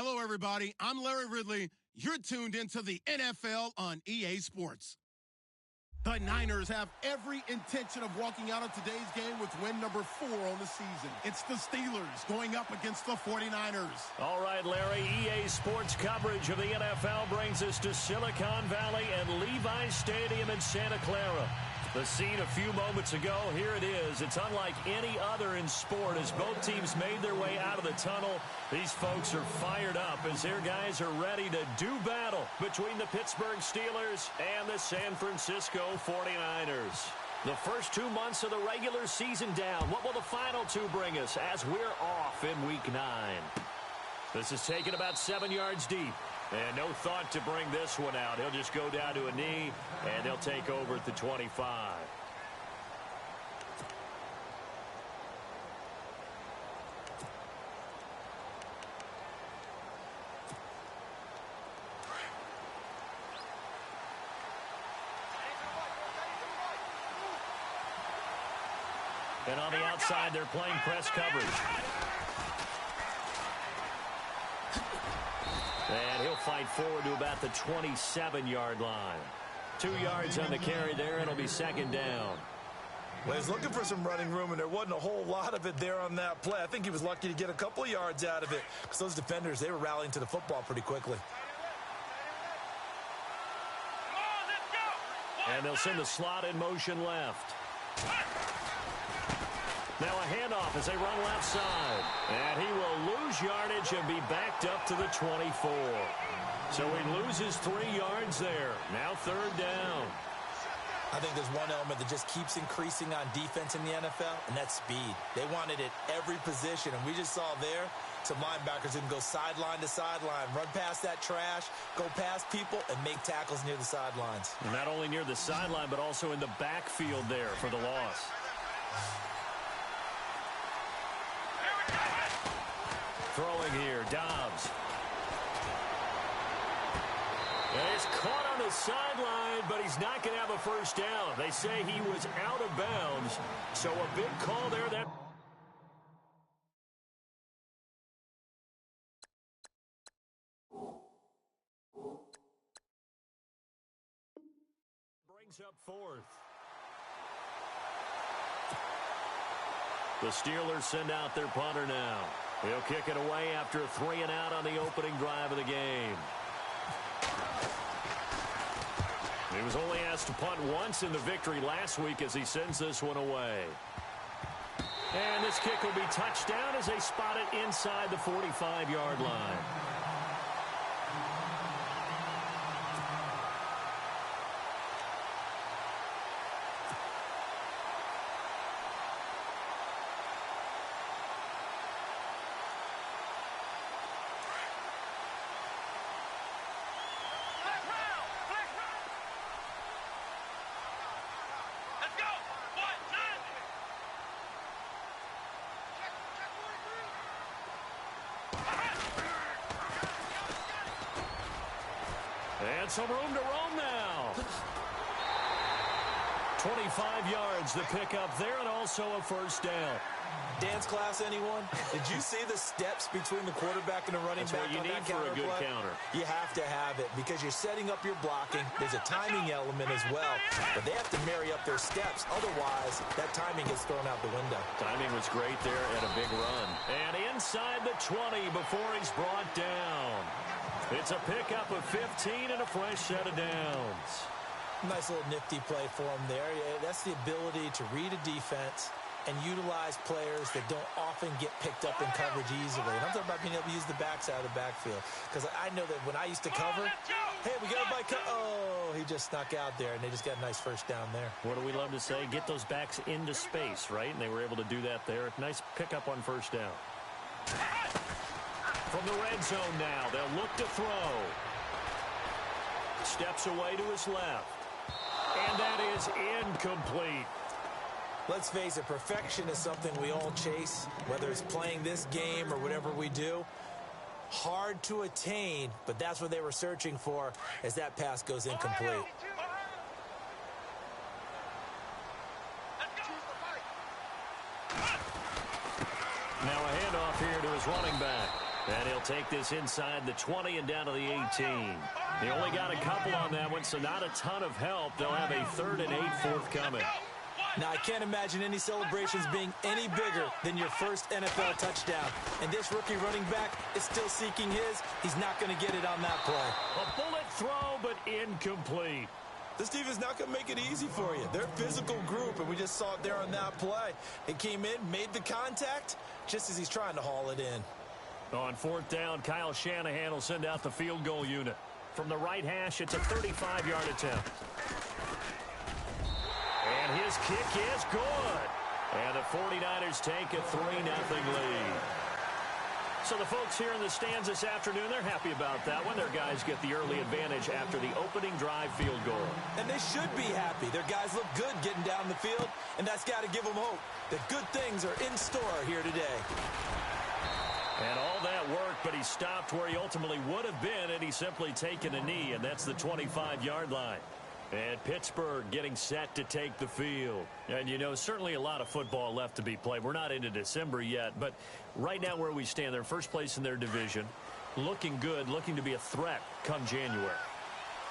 Hello, everybody. I'm Larry Ridley. You're tuned into the NFL on EA Sports. The Niners have every intention of walking out of today's game with win number 4 on the season. It's the Steelers going up against the 49ers. All right, Larry, EA Sports coverage of the NFL brings us to Silicon Valley and Levi Stadium in Santa Clara. The scene a few moments ago, here it is. It's unlike any other in sport as both teams made their way out of the tunnel. These folks are fired up as their guys are ready to do battle between the Pittsburgh Steelers and the San Francisco 49ers. The first 2 months of the regular season down. What will the final 2 bring us as we're off in Week 9? This is taken about 7 yards deep. And no thought to bring this one out. He'll just go down to a knee, and they'll take over at the 25. And on the outside, they're playing press coverage. And he'll fight forward to about the 27-yard line. 2 yards on the carry there, and it'll be second down. Well, he's looking for some running room, and there wasn't a whole lot of it there on that play. I think he was lucky to get a couple of yards out of it because those defenders, they were rallying to the football pretty quickly. And they'll send the slot in motion left. Now a handoff as they run left side. And he will lose yardage and be backed up to the 24. So he loses 3 yards there. Now third down. I think there's one element that just keeps increasing on defense in the NFL, and that's speed. They want it at every position, and we just saw there some linebackers who can go sideline to sideline, run past that trash, go past people, and make tackles near the sidelines. And not only near the sideline, but also in the backfield there for the loss. Throwing here, Dobbs. And he's caught on the sideline, but he's not going to have a first down. They say he was out of bounds, so a big call there. That brings up fourth. The Steelers send out their punter now. He'll kick it away after a 3-and-out on the opening drive of the game. He was only asked to punt once in the victory last week as he sends this one away. And this kick will be touched down as they spot it inside the 45-yard line. And some room to roam now. 25 yards the pickup there, and also a first down. Dance class, anyone? Did you see the steps between the quarterback and the running back on that counter play? That's what you need for a good counter. You have to have it because you're setting up your blocking. There's a timing element as well, but they have to marry up their steps. Otherwise, that timing gets thrown out the window. Timing was great there and a big run. And inside the 20 before he's brought down. It's a pickup of 15 and a fresh set of downs. Nice little nifty play for him there. Yeah, that's the ability to read a defense and utilize players that don't often get picked up in coverage easily. And I'm talking about being able to use the backside of the backfield. Because I know that when I used to cover, hey, we got everybody oh, he just snuck out there, and they just got a nice first down there. What do we love to say? Get those backs into space, right? And they were able to do that there. Nice pickup on first down. From the red zone now, they'll look to throw. Steps away to his left. And that is incomplete. Let's face it, perfection is something we all chase, whether it's playing this game or whatever we do. Hard to attain, but that's what they were searching for as that pass goes incomplete. Now a handoff here to his running back. And he'll take this inside the 20 and down to the 18. He only got a couple on that one, so not a ton of help. They'll have a 3rd and 8 forthcoming. Now, I can't imagine any celebrations being any bigger than your first NFL touchdown. And this rookie running back is still seeking his. He's not going to get it on that play. A bullet throw, but incomplete. This defense not going to make it easy for you. They're a physical group, and we just saw it there on that play. It came in, made the contact, just as he's trying to haul it in. On 4th down, Kyle Shanahan will send out the field goal unit. From the right hash, it's a 35-yard attempt. And his kick is good. And the 49ers take a 3-0 lead. So the folks here in the stands this afternoon, they're happy about that one. Their guys get the early advantage after the opening drive field goal. And they should be happy. Their guys look good getting down the field, and that's got to give them hope that good things are in store here today. And all that worked, but he stopped where he ultimately would have been had he simply taken a knee, and that's the 25-yard line. And Pittsburgh getting set to take the field. And, you know, certainly a lot of football left to be played. We're not into December yet, but right now where we stand, they're first place in their division, looking good, looking to be a threat come January.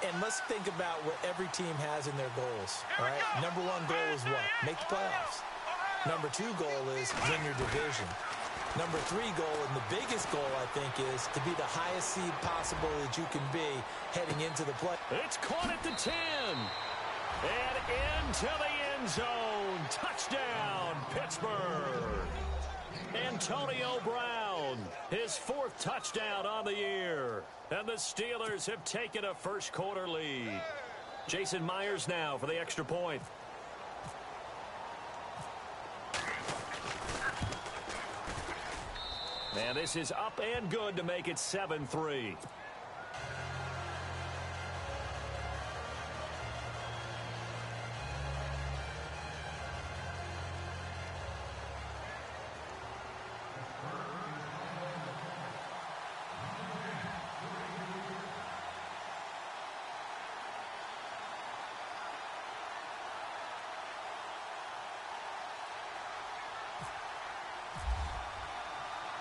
And let's think about what every team has in their goals, all right? Number 1 goal is what? Make the playoffs. Number 2 goal is win your division. Number 3 goal, and the biggest goal, I think, is to be the highest seed possible that you can be heading into the play. It's caught at the 10. And into the end zone. Touchdown, Pittsburgh. Antonio Brown, his 4th touchdown on the year. And the Steelers have taken a first-quarter lead. Jason Myers now for the extra point. And this is up and good to make it 7-3.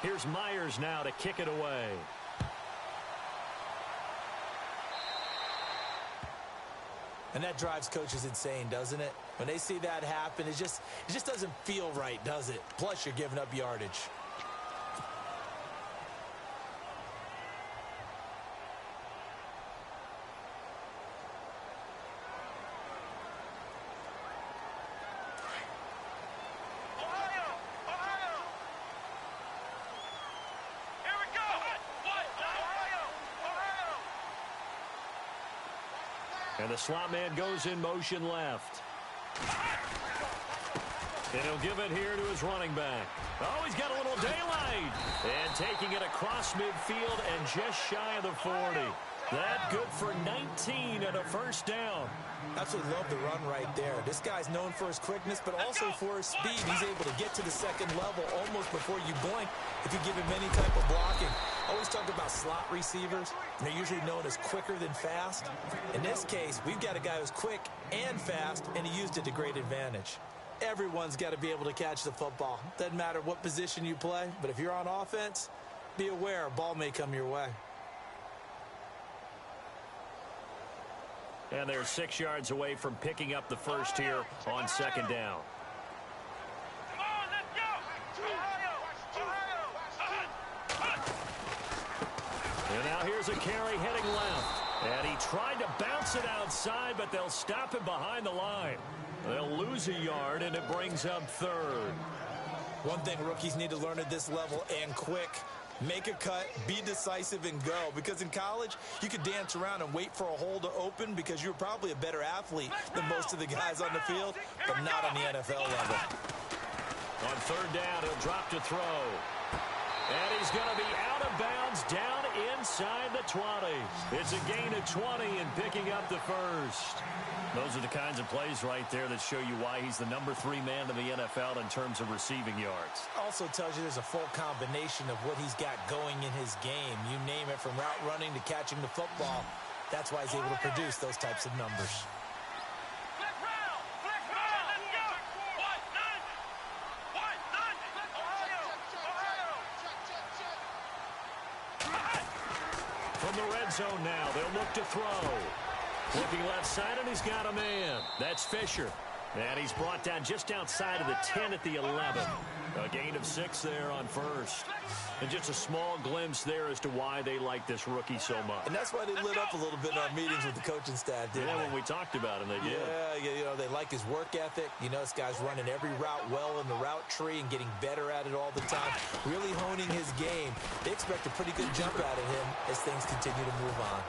Here's Myers now to kick it away. And that drives coaches insane, doesn't it? When they see that happen, it just doesn't feel right, does it? Plus, you're giving up yardage. And the slot man goes in motion left. And he'll give it here to his running back. Oh, he's got a little daylight. And taking it across midfield and just shy of the 40. That good for 19 and a first down. Absolutely love the run right there. This guy's known for his quickness, but also for his speed. He's able to get to the second level almost before you blink if you give him any type of blocking. Always talk about slot receivers. They're usually known as quicker than fast. In this case, we've got a guy who's quick and fast, and he used it to great advantage. Everyone's got to be able to catch the football. Doesn't matter what position you play, but if you're on offense, be aware a ball may come your way. And they're 6 yards away from picking up the first here on second down. Come on, let's go! And now here's a carry heading left. And he tried to bounce it outside, but they'll stop him behind the line. They'll lose a yard, and it brings up third. One thing rookies need to learn at this level, and quick, make a cut, be decisive, and go. Because in college, you could dance around and wait for a hole to open because you're probably a better athlete than most of the guys on the field, but not on the NFL level. On third down, he'll drop to throw. And he's going to be out of bounds down inside the 20. It's a gain of 20 and picking up the first. Those are the kinds of plays right there that show you why he's the number 3 man in the NFL in terms of receiving yards. Also tells you there's a full combination of what he's got going in his game. You name it, from route running to catching the football. That's why he's able to produce those types of numbers. From the red zone now, they'll look to throw. Looking left side, and he's got a man. That's Fisher. And he's brought down just outside of the 10 at the 11. A gain of 6 there on first. And just a small glimpse there as to why they like this rookie so much. And that's why they lit up a little bit in our meetings with the coaching staff, didn't they? When we talked about him, they did. Yeah, you know, they like his work ethic. You know, this guy's running every route well in the route tree and getting better at it all the time. Really honing his game. They expect a pretty good jump out of him as things continue to move on.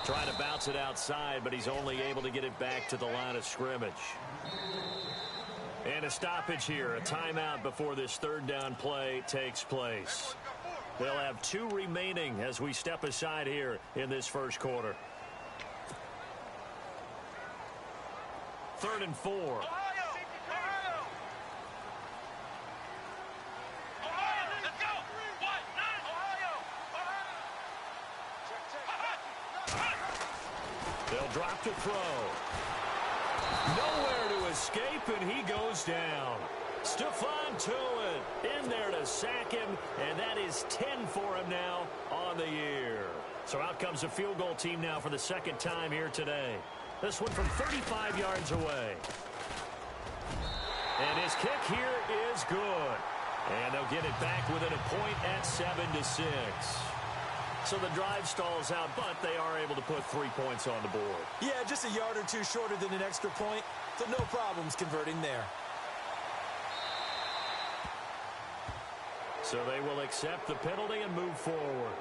Trying to bounce it outside, but he's only able to get it back to the line of scrimmage. And a stoppage here, a timeout before this third down play takes place. They'll have 2 remaining as we step aside here in this first quarter. 3rd and 4. They'll drop to throw. Nowhere to escape, and he goes down. Stephon Tuitt in there to sack him, and that is 10 for him now on the year. So out comes a field goal team now for the second time here today. This one from 35 yards away. And his kick here is good. And they'll get it back within a point at 7-6. So the drive stalls out, but they are able to put 3 points on the board. Yeah, just a yard or two shorter than an extra point, so no problems converting there. So they will accept the penalty and move forward.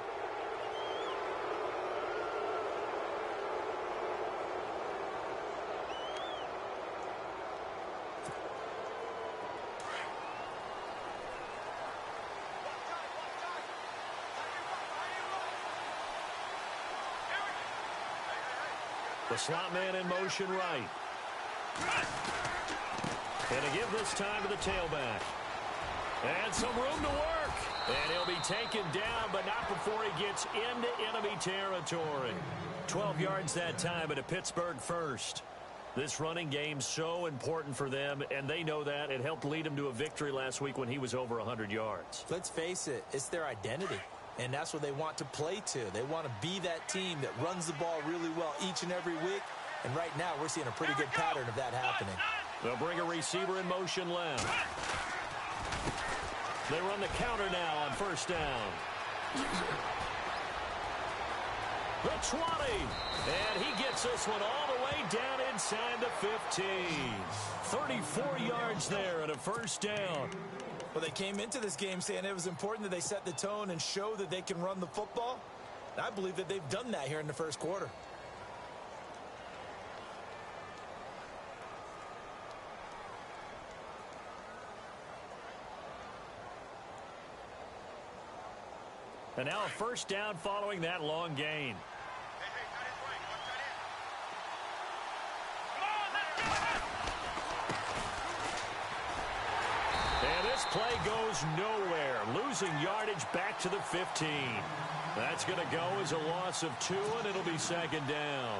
The slot man in motion right. And a give this time to the tailback. And some room to work. And he'll be taken down, but not before he gets into enemy territory. 12 yards that time, and a Pittsburgh first. This running game so important for them, and they know that. It helped lead them to a victory last week when he was over 100 yards. Let's face it, it's their identity. And that's what they want to play to. They want to be that team that runs the ball really well each and every week. And right now, we're seeing a pretty good pattern of that happening. They'll bring a receiver in motion left. They run the counter now on first down. The 20. And he gets this one all the way down inside the 15. 34 yards there and a first down. Well, they came into this game saying it was important that they set the tone and show that they can run the football. And I believe that they've done that here in the first quarter. And now a first down following that long gain. And this play goes nowhere. Losing yardage back to the 15. That's going to go as a loss of 2, and it'll be second down.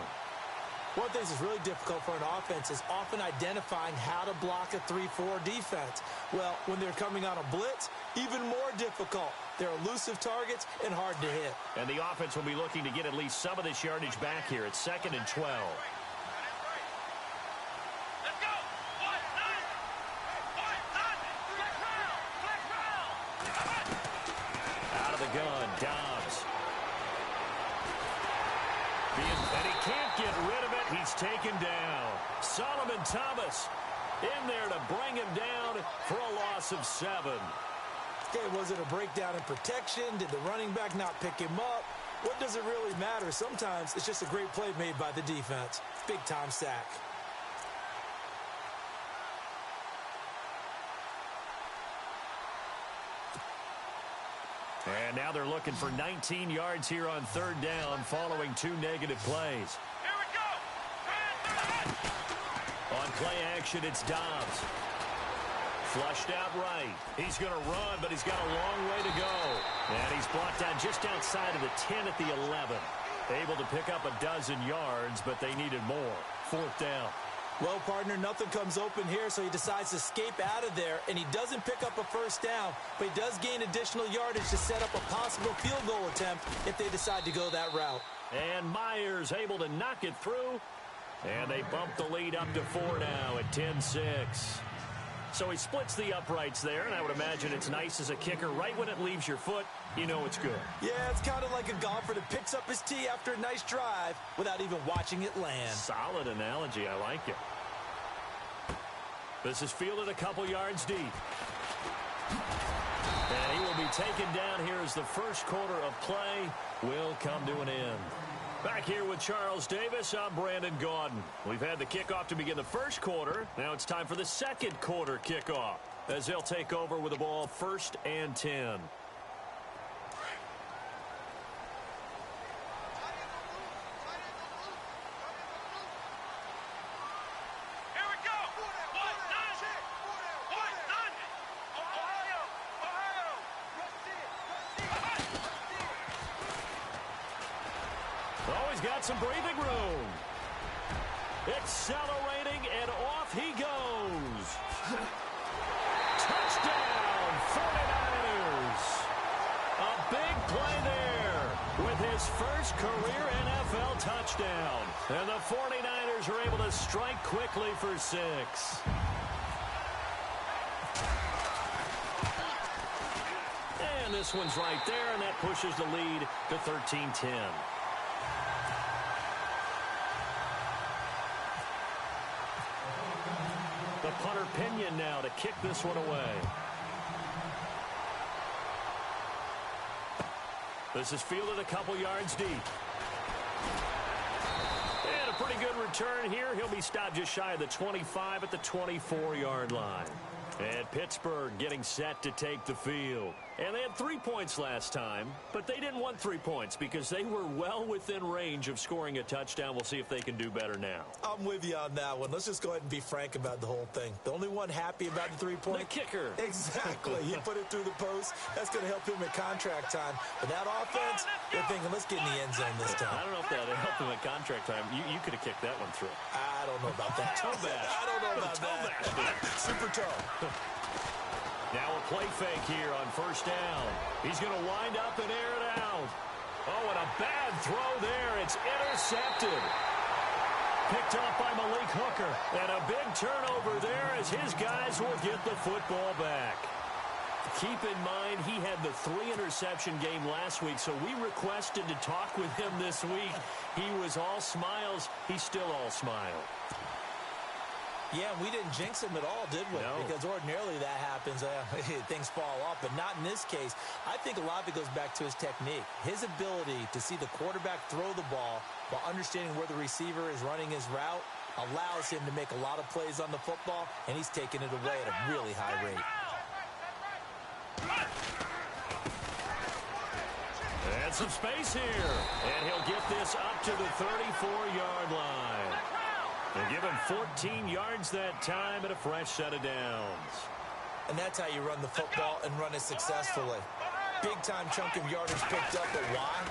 One thing that's really difficult for an offense is often identifying how to block a 3-4 defense. Well, when they're coming on a blitz, even more difficult. They're elusive targets and hard to hit. And the offense will be looking to get at least some of this yardage back here. It's 2nd and 12. Out of the gun, Dobbs. And he can't get rid of it. He's taken down. Solomon Thomas in there to bring him down for a loss of 7. Okay, was it a breakdown in protection? Did the running back not pick him up? What does it really matter? Sometimes it's just a great play made by the defense. Big-time sack. And now they're looking for 19 yards here on third down following 2 negative plays. Here we go. On play action, it's Dobbs. Flushed out right. He's going to run, but he's got a long way to go. And he's brought down just outside of the 10 at the 11. Able to pick up a dozen yards, but they needed more. 4th down. Well, partner, nothing comes open here, so he decides to escape out of there, and he doesn't pick up a first down, but he does gain additional yardage to set up a possible field goal attempt if they decide to go that route. And Myers able to knock it through, and they bump the lead up to 4 now at 10-6. So he splits the uprights there, and I would imagine it's nice as a kicker. Right when it leaves your foot, you know it's good. Yeah, it's kind of like a golfer that picks up his tee after a nice drive without even watching it land. Solid analogy. I like it. This is fielded a couple yards deep. And he will be taken down here as the first quarter of play will come to an end. Back here with Charles Davis, I'm Brandon Gaudin. We've had the kickoff to begin the first quarter. Now it's time for the second quarter kickoff as they'll take over with the ball 1st and 10. Here we go. What none? What none? Ohio. Oh, he's got some breathing room. Accelerating, and off he goes. Touchdown, 49ers. A big play there with his first career NFL touchdown. And the 49ers are able to strike quickly for 6. And this one's right there, and that pushes the lead to 13-10. The punter Pinion now to kick this one away. This is fielded a couple yards deep. And a pretty good return here. He'll be stopped just shy of the 25 at the 24-yard line. And Pittsburgh getting set to take the field. And they had 3 points last time, but they didn't want 3 points because they were well within range of scoring a touchdown. We'll see if they can do better now. I'm with you on that one. Let's just go ahead and be frank about the whole thing. The only one happy about the 3-point? The kicker. Exactly. He put it through the post. That's going to help him at contract time. But that offense, they're thinking, let's get in the end zone this time. I don't know if that helped him at contract time. You could have kicked that one through. I don't know about that. Toe bash. I don't know about that. Super toe. Now a play fake here on 1st down. He's going to wind up and air it out. Oh, and a bad throw there. It's intercepted. Picked off by Malik Hooker. And a big turnover there as his guys will get the football back. Keep in mind, he had the 3-interception game last week, so we requested to talk with him this week. He was all smiles. He's still all smile. Yeah, we didn't jinx him at all, did we? No. Because ordinarily that happens. Things fall off, but not in this case. I think a lot of it goes back to his technique. His ability to see the quarterback throw the ball while understanding where the receiver is running his route allows him to make a lot of plays on the football, and he's taking it away at a really high rate. And some space here. And he'll get this up to the 34-yard line. They give him 14 yards that time and a fresh set of downs. And that's how you run the football and run it successfully. Big-time chunk of yardage picked up, but why?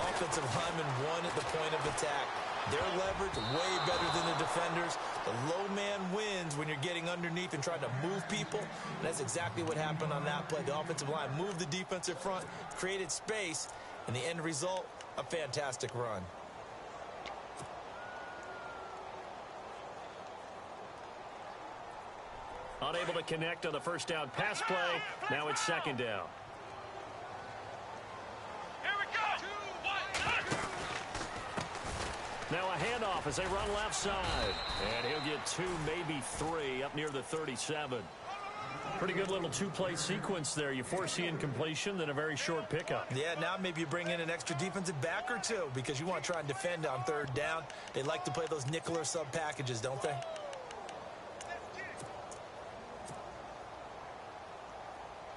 Offensive lineman won at the point of attack. Their leverage way better than the defenders. The low man wins when you're getting underneath and trying to move people. And that's exactly what happened on that play. The offensive line moved the defensive front, created space, and the end result, a fantastic run. Unable to connect on the 1st down pass play. Now it's 2nd down. Here we go. Now a handoff as they run left side. And he'll get 2, maybe 3 up near the 37. Pretty good little 2-play sequence there. You foresee incompletion, then a very short pickup. Yeah, now maybe you bring in an extra defensive back or two because you want to try and defend on 3rd down. They like to play those nickel or sub packages, don't they?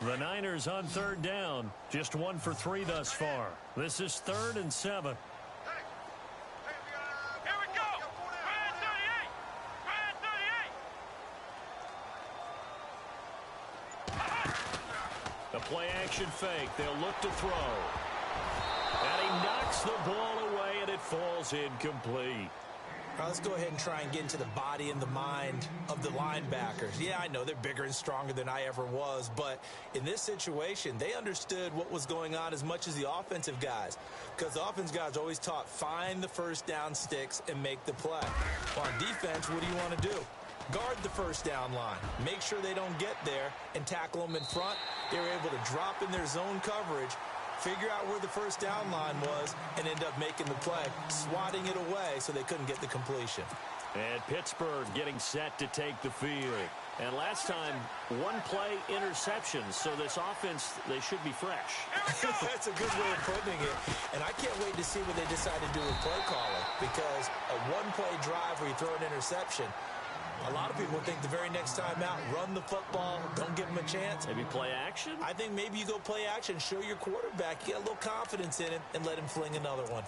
The Niners on 3rd down. Just 1 for 3 thus far. This is 3rd and 7. Here we go. Brand 38. Brand 38. The play action fake. They'll look to throw. And he knocks the ball away, and it falls incomplete. Now let's go ahead and try and get into the body and the mind of the linebackers. Yeah, I know they're bigger and stronger than I ever was, but in this situation, they understood what was going on as much as the offensive guys, because the offensive guys always taught find the first down sticks and make the play. Well, on defense, what do you want to do? Guard the first down line. Make sure they don't get there and tackle them in front. They were able to drop in their zone coverage, figure out where the first down line was, and end up making the play, swatting it away so they couldn't get the completion. And Pittsburgh getting set to take the field. And last time, one play interception, so this offense, they should be fresh. That's a good way of putting it. And I can't wait to see what they decide to do with play calling, because a one-play drive where you throw an interception, a lot of people think the very next time out, run the football, don't give them a chance. Maybe play action? I think maybe you go play action, show your quarterback, get a little confidence in him, and let him fling another one.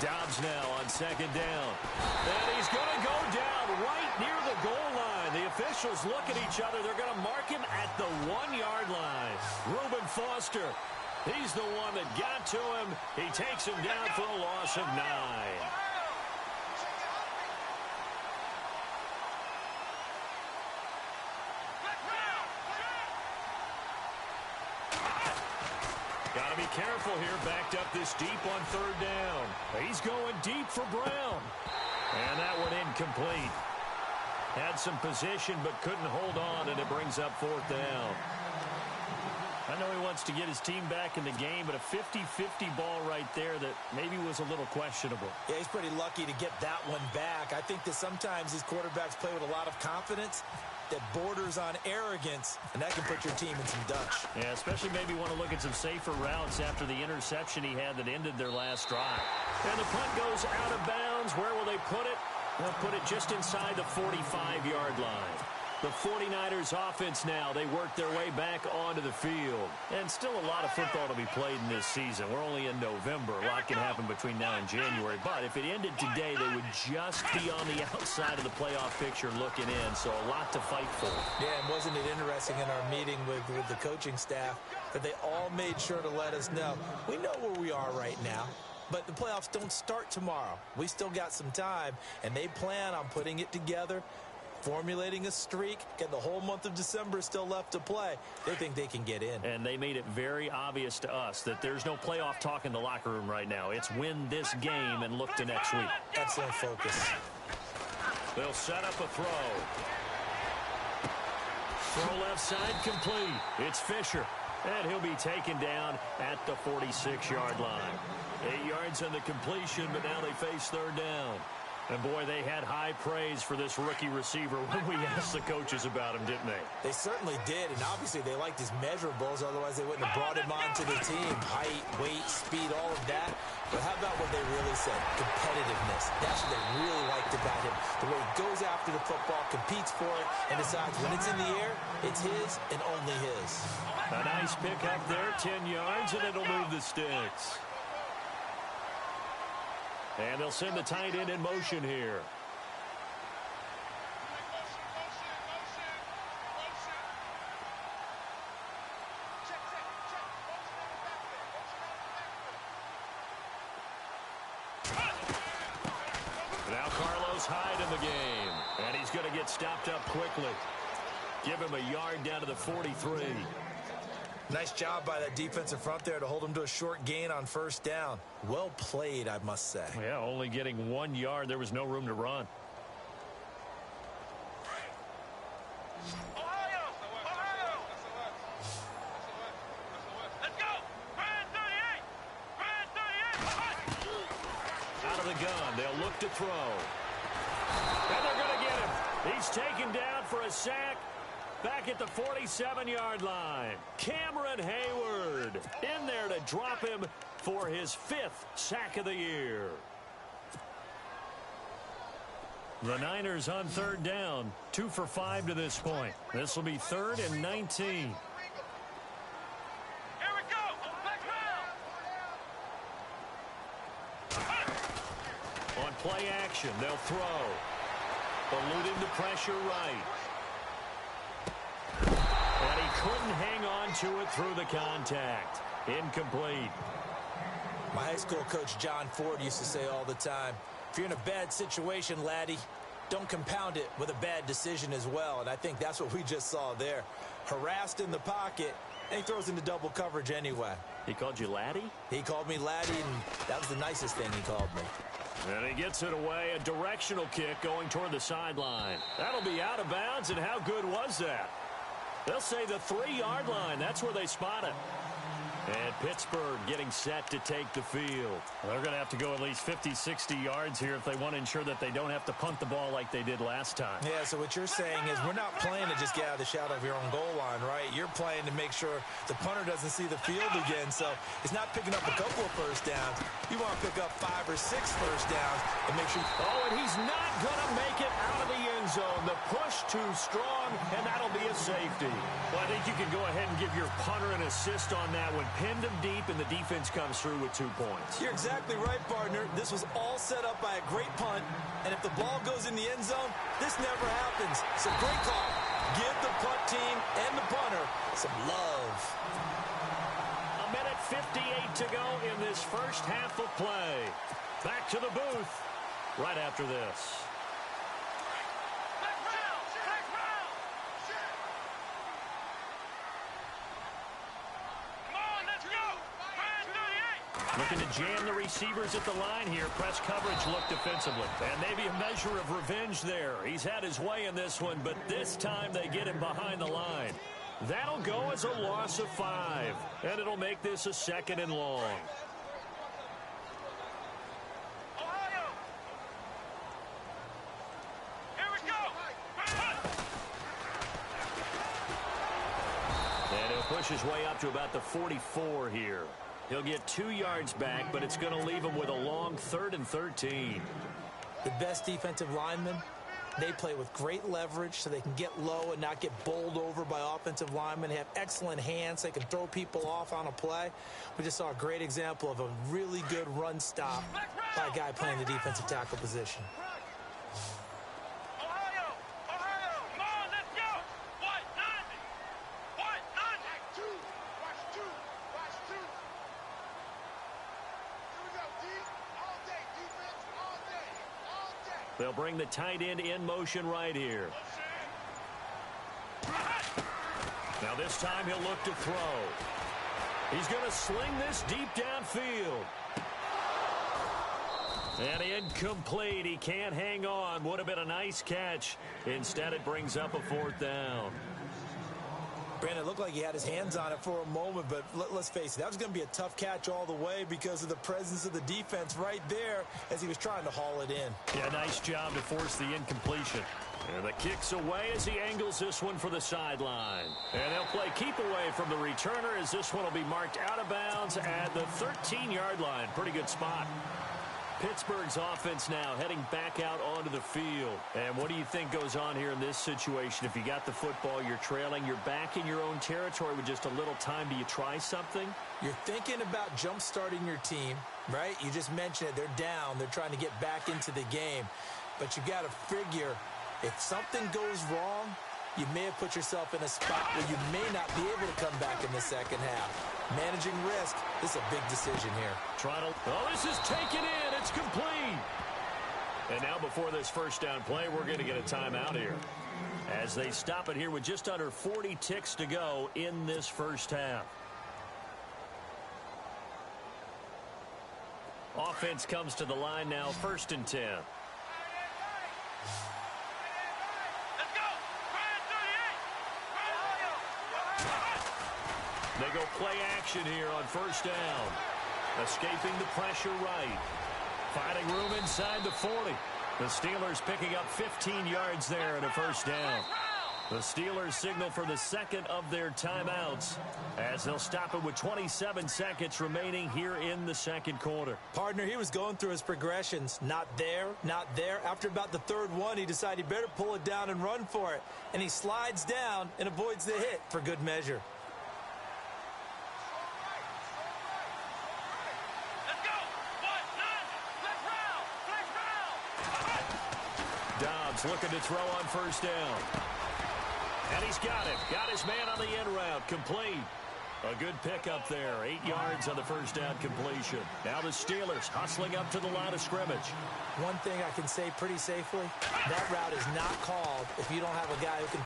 Dobbs now on second down. And he's going to go down right near the goal line. The officials look at each other. They're going to mark him at the 1-yard line. Reuben Foster, he's the one that got to him. He takes him down for a loss of 9. Got to be careful here, backed up this deep on third down. He's going deep for Brown. And that one incomplete. Had some position but couldn't hold on, and it brings up fourth down. I know he wants to get his team back in the game, but a 50-50 ball right there that maybe was a little questionable. Yeah, he's pretty lucky to get that one back. I think that sometimes these quarterbacks play with a lot of confidence that borders on arrogance, and that can put your team in some dutch. Yeah, especially maybe want to look at some safer routes after the interception he had that ended their last drive. And the punt goes out of bounds. Where will they put it? They'll put it just inside the 45-yard line. The 49ers offense now, they work their way back onto the field. And still a lot of football to be played in this season. We're only in November. A lot can happen between now and January. But if it ended today, they would just be on the outside of the playoff picture looking in. So a lot to fight for. Yeah, and wasn't it interesting in our meeting with the coaching staff that they all made sure to let us know, we know where we are right now. But the playoffs don't start tomorrow. We still got some time, and they plan on putting it together, formulating a streak, get the whole month of December still left to play. They think they can get in. And they made it very obvious to us that there's no playoff talk in the locker room right now. It's win this game and look to next week. Excellent focus. They'll set up a throw. Throw left side complete. It's Fisher. And he'll be taken down at the 46-yard line. 8 yards on the completion, but now they face third down. And, boy, they had high praise for this rookie receiver when we asked the coaches about him, didn't they? They certainly did, and obviously they liked his measurables. Otherwise, they wouldn't have brought him onto the team. Height, weight, speed, all of that. But how about what they really said? Competitiveness. That's what they really liked about him. The way he goes after the football, competes for it, and decides when it's in the air, it's his and only his. A nice pick up there, 10 yards, and it'll move the sticks. And they'll send the tight end in motion here. Now Carlos Hyde in the game. And he's going to get stopped up quickly. Give him a yard down to the 43. Nice job by that defensive front there to hold him to a short gain on first down. Well played, I must say. Yeah, only getting 1 yard. There was no room to run. Ohio! Let's go! Brand 38! Brand 38! Out of the gun. They'll look to throw. And they're going to get him. He's taken down for a sack. Back at the 47-yard line. Cameron Hayward in there to drop him for his 5th sack of the year. The Niners on third down. 2 for 5 to this point. This will be 3rd and 19. play action. They'll throw. Eluding the pressure right. And he couldn't hang on to it through the contact. Incomplete. My high school coach, John Ford, used to say all the time, if you're in a bad situation, laddie, don't compound it with a bad decision as well. And I think that's what we just saw there. Harassed in the pocket, and he throws into double coverage anyway. He called you laddie? He called me laddie, and that was the nicest thing he called me. And he gets it away, a directional kick going toward the sideline. That'll be out of bounds, and how good was that? They'll say the 3-yard line. That's where they spot it. And Pittsburgh getting set to take the field. They're going to have to go at least 50, 60 yards here if they want to ensure that they don't have to punt the ball like they did last time. Yeah, so what you're saying is we're not playing to just get out of the shadow of your own goal line, right? You're playing to make sure the punter doesn't see the field again. So it's not picking up a couple of first downs. You want to pick up 5 or 6 first downs and make sure. Oh, and he's not going to make it out of the end zone. The push too strong, and that'll be a safety. Well, I think you can go ahead and give your punter an assist on that one. Pinned him deep, and the defense comes through with 2 points. You're exactly right, partner. This was all set up by a great punt, and if the ball goes in the end zone, this never happens. So great call. Give the punt team and the punter some love. A minute 58 to go in this first half of play. Back to the booth right after this. Looking to jam the receivers at the line here. Press coverage look defensively. And maybe a measure of revenge there. He's had his way in this one, but this time they get him behind the line. That'll go as a loss of 5. And it'll make this a 2nd and long. Ohio! Here we go! And he'll push his way up to about the 44 here. He'll get 2 yards back, but it's going to leave him with a long 3rd and 13. The best defensive linemen, they play with great leverage so they can get low and not get bowled over by offensive linemen. They have excellent hands. They can throw people off on a play. We just saw a great example of a really good run stop by a guy playing the defensive tackle position. Ohio! Ohio! Come on, let's go! What? 90! What? 90! Watch 2! Watch 2! Here we go, D. All day, defense. All day. All day. They'll bring the tight end in motion right here. Now this time he'll look to throw. He's going to sling this deep downfield. And incomplete. He can't hang on. Would have been a nice catch. Instead, it brings up a 4th down. Brandon, it looked like he had his hands on it for a moment, but let's face it, that was going to be a tough catch all the way because of the presence of the defense right there as he was trying to haul it in. Yeah, nice job to force the incompletion. And the kick's away as he angles this one for the sideline. And they'll play keep away from the returner as this one will be marked out of bounds at the 13-yard line. Pretty good spot. Pittsburgh's offense now heading back out onto the field. And what do you think goes on here in this situation? If you got the football, you're trailing, you're back in your own territory with just a little time. Do you try something? You're thinking about jump-starting your team, right? You just mentioned it. They're down. They're trying to get back into the game. But you got to figure if something goes wrong, you may have put yourself in a spot where you may not be able to come back in the second half. Managing risk, this is a big decision here. Oh, this is taken in. It's complete. And now before this first down play, we're going to get a timeout here. As they stop it here with just under 40 ticks to go in this first half. Offense comes to the line now, 1st and 10. They go play action here on 1st down. Escaping the pressure right. Finding room inside the 40. The Steelers picking up 15 yards there at a 1st down. The Steelers signal for the 2nd of their timeouts as they'll stop it with 27 seconds remaining here in the 2nd quarter. Partner, he was going through his progressions. Not there, not there. After about the 3rd one, he decided he better pull it down and run for it. And he slides down and avoids the hit for good measure. Let's go! What? 90! Let's round! Let's round! He's looking to throw on first down. And he's got it. Got his man on the in route. Complete. A good pickup there. 8 yards on the first down completion. Now the Steelers hustling up to the line of scrimmage. One thing I can say pretty safely, that route is not called if you don't have a guy who can